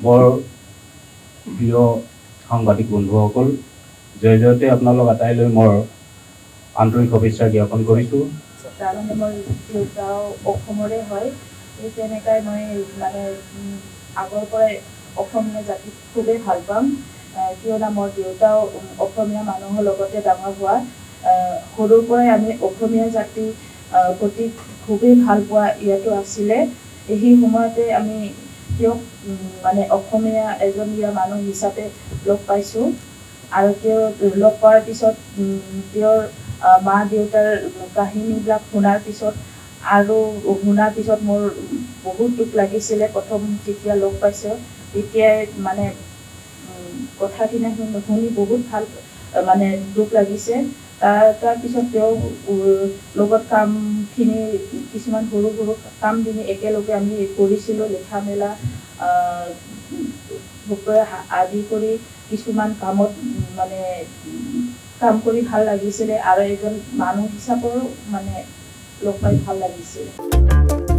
মোৰ প্ৰিয় সাংবাদিক বন্ধুসকল, জয়তে আপোনালোক আটাইলৈ মোৰ আন্তৰিক শুভেচ্ছা জ্ঞাপন কৰিছোঁ। তাৰমানে মোৰ দেউতাও অসমৰে হয়, এই তেনেকৈ মই মানে আগৰ পৰাই অসমীয়া জাতিক খুবেই ভাল পাম, কিয়নো মোৰ দেউতাও অসমীয়া মানুহৰ লগতে ডাঙৰ হোৱা। সৰুৰ পৰাই আমি অসমীয়া জাতিৰ প্ৰতি খুবেই ভাল পোৱা ইয়াতো আছিলে। সেই সময়তে আমি তেওঁক মানে অসমীয়া এজনীয়া মানুহ হিচাপে লগ পাইছোঁ, আৰু তেওঁ লগ পোৱাৰ পিছত তেওঁৰ মা দেউতাৰ কাহিনীবিলাক শুনাৰ পিছত মোৰ বহুত দুখ লাগিছিলে। প্ৰথম যেতিয়া লগ পাইছোঁ তেতিয়াই মানে কথাখিনি শুনি বহুত ভাল মানে দুখ লাগিছে। তাৰপিছত তেওঁ লগত কামখিনি কিছুমান সৰু সৰু কামখিনি একেলগে আমি কৰিছিলোঁ, লিখা মেলা আদি কৰি কিছুমান কামত মানে কাম কৰি ভাল লাগিছিলে, আৰু এজন মানুহ হিচাপেও মানে লগ পাই ভাল লাগিছিলে।